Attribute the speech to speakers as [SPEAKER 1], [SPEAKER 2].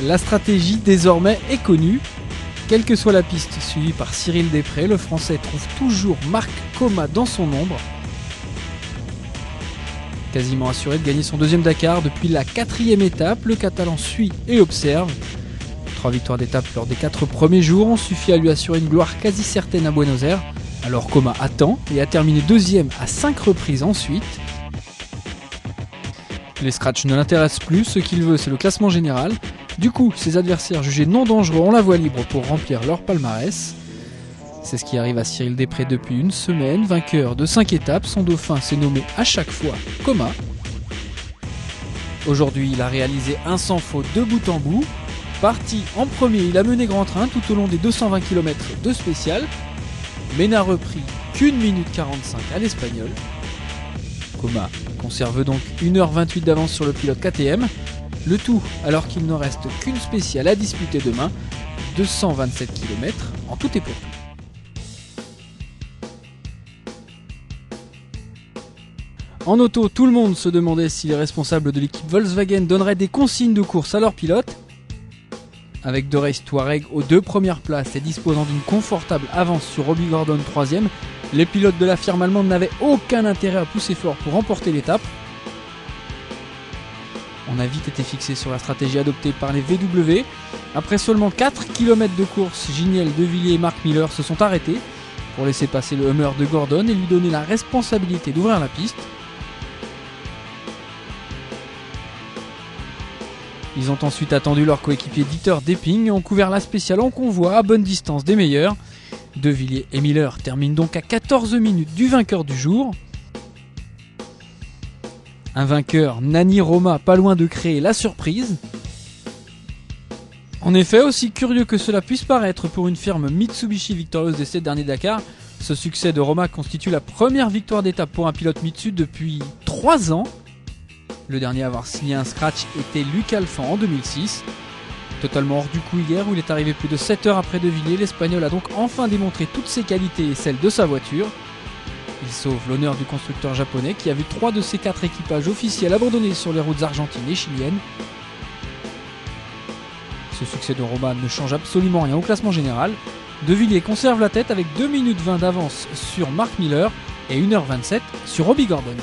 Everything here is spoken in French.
[SPEAKER 1] La stratégie désormais est connue. Quelle que soit la piste suivie par Cyril Després, le Français trouve toujours Marc Coma dans son ombre. Quasiment assuré de gagner son deuxième Dakar depuis la 4e étape, le Catalan suit et observe. 3 victoires d'étape lors des 4 premiers jours ont suffi à lui assurer une gloire quasi certaine à Buenos Aires. Alors Coma attend et a terminé 2e à 5 reprises ensuite. Les scratchs ne l'intéressent plus, ce qu'il veut c'est le classement général. Du coup, ses adversaires jugés non dangereux ont la voie libre pour remplir leur palmarès. C'est ce qui arrive à Cyril Després depuis une semaine. Vainqueur de 5 étapes, son dauphin s'est nommé à chaque fois Coma. Aujourd'hui, il a réalisé un sans faute de bout en bout. Parti en premier, il a mené grand train tout au long des 220 km de spécial, mais n'a repris qu'1 minute 45 à l'Espagnol. Coma conserve donc 1h28 d'avance sur le pilote KTM, le tout alors qu'il ne reste qu'une spéciale à disputer demain, 227 km en tout et pour tout. En auto, tout le monde se demandait si les responsables de l'équipe Volkswagen donneraient des consignes de course à leurs pilotes. Avec deux races Touareg aux 2 premières places et disposant d'une confortable avance sur Robbie Gordon 3e, les pilotes de la firme allemande n'avaient aucun intérêt à pousser fort pour remporter l'étape. On a vite été fixé sur la stratégie adoptée par les VW. Après seulement 4 km de course, Giniel, De Villiers et Mark Miller se sont arrêtés pour laisser passer le Hummer de Gordon et lui donner la responsabilité d'ouvrir la piste. Ils ont ensuite attendu leur coéquipier Dieter Depping et ont couvert la spéciale en convoi à bonne distance des meilleurs. De Villiers et Miller terminent donc à 14 minutes du vainqueur du jour. Un vainqueur, Nani Roma, pas loin de créer la surprise. En effet, aussi curieux que cela puisse paraître pour une firme Mitsubishi victorieuse des 7 derniers Dakar, ce succès de Roma constitue la première victoire d'étape pour un pilote Mitsu depuis 3 ans. Le dernier à avoir signé un scratch était Luc Alphand en 2006. Totalement hors du coup hier où il est arrivé plus de 7 heures après De Villiers, l'Espagnol a donc enfin démontré toutes ses qualités et celles de sa voiture. Il sauve l'honneur du constructeur japonais qui a vu 3 de ses 4 équipages officiels abandonnés sur les routes argentines et chiliennes. Ce succès de Roma ne change absolument rien au classement général. De Villiers conserve la tête avec 2 minutes 20 d'avance sur Mark Miller et 1h27 sur Robbie Gordon.